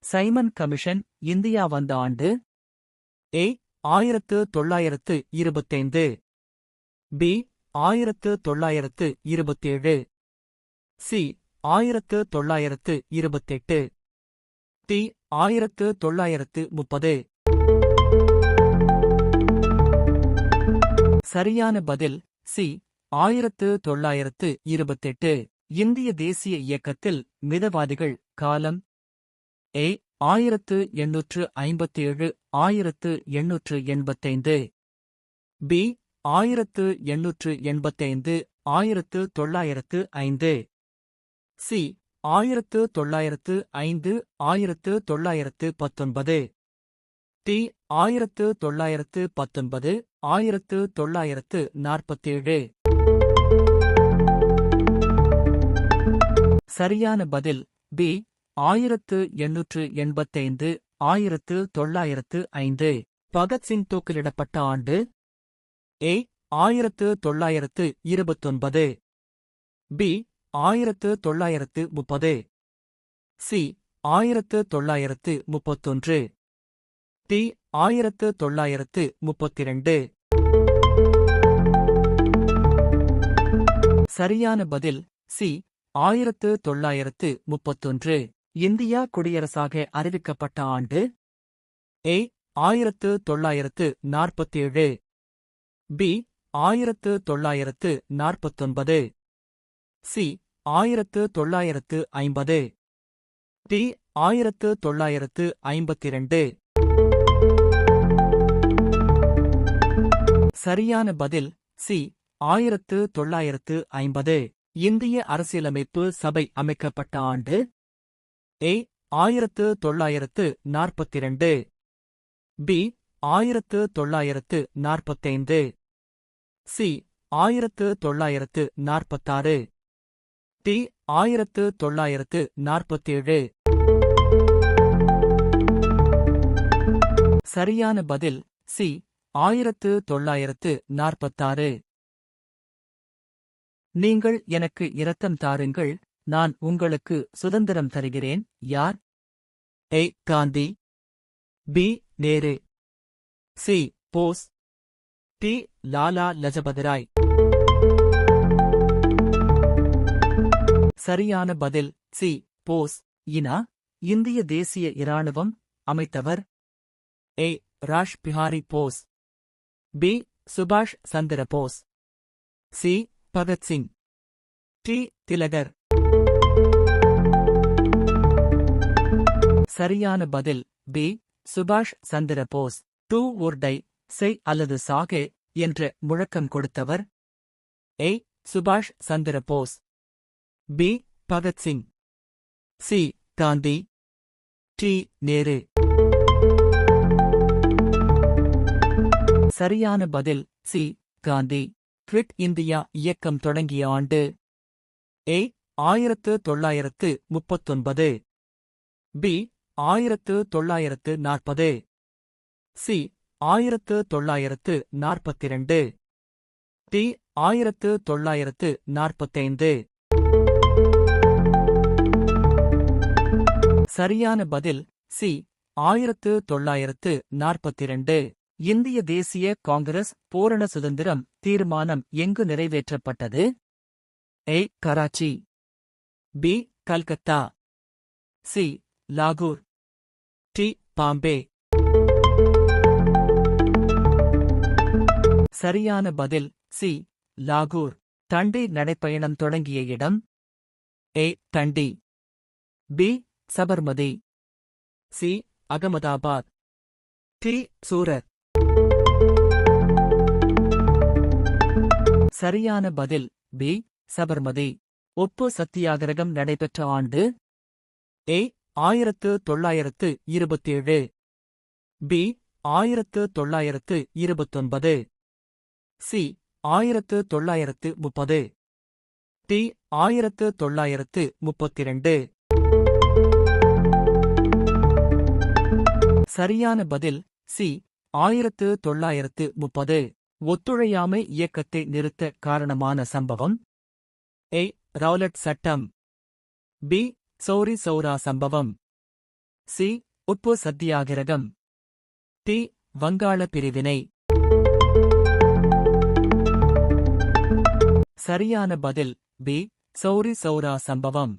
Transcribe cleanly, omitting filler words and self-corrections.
Simon commission India வந்த ஆண்டு? ஏ 1925, B 1927, C 1928, D 1930. சரியான பதில் சி 1928. இந்திய தேசிய இயக்கத்தில் மிதவாதிகள் காலம்? ஏ 1857 1885, பி 1885 1905, சி 1905 1919, டி 1919 1947. சரியான பதில் பி 1885 1905. பகத்சிங் தூக்கிலிடப்பட்ட ஆண்டு? ஏ 1929, பி 1930, சி 1931, டி 1932. சரியான பதில் சி 1931. இந்தியா குடியரசாக அறிவிக்கப்பட்ட ஆண்டு? ஏ 1947, பி 1949, சி 1950, டி 1952. சரியான பதில் சி 1950. இந்திய அரசியலமைப்பு சபை அமைக்கப்பட்ட ஆண்டு? ஏ 1942, பி 1945, சி 1946, டி 1947. சரியான பதில் சி 1946. நீங்கள் எனக்கு இரத்தம் தாருங்கள், நான் உங்களுக்கு சுதந்திரம் தருகிறேன் யார்? A Gandhi, B Nehru, C Bose, D Lala Lajpat Rai. சரியான பதில் சி போஸ். இனா இந்திய தேசிய இராணுவம் அமைத்தவர்? ஏ ராஷ் பிஹாரி போஸ், பி சுபாஷ் சந்திர போஸ், சி பகத்சிங், டி திலகர். சரியான பதில் பி சுபாஷ் Chandra Bose. Do or die, செய் அல்லது சாகே என்ற முழக்கம் கொடுத்தவர்? ஏ சுபாஷ் Chandra Bose, B Bhagat Singh, C Gandhi, D Nehru. சரியான பதில் சி காந்தி. குவிட் இந்தியா இயக்கம் தொடங்கிய ஆண்டு? A 1939, B 1940, C 1942, D 1945. சரியான பதில் சி 1942. இந்திய தேசிய காங்கிரஸ் பூரண சுதந்திரம் தீர்மானம் எங்கு நிறைவேற்றப்பட்டது? A Karachi, B Calcutta, C லாகூர், டி பாம்பே. சரியான பதில் சி லாகூர். தண்டி நடைப்பயணம் தொடங்கிய இடம்? A Dandi, B Sabarmati, C Ahmedabad, D Surat. சரியான பதில் பி சபர்மதி. உப்பு சத்தியாகிரகம் நடைபெற்ற ஆண்டு? A 1927, B 1929, C 1930, D 1932. சரியான பதில் சி 1930. ஒத்துழையாமை இயக்கத்தை நிறுத்த காரணமான சம்பவம்? ஏ ரவுலட் சட்டம், பி சௌரி சௌரா சம்பவம், சி. உப்பு சத்தியாகிரகம். டி. வங்காள பிரிவினை. சரியான பதில் பி. சௌரி சௌரா சம்பவம்.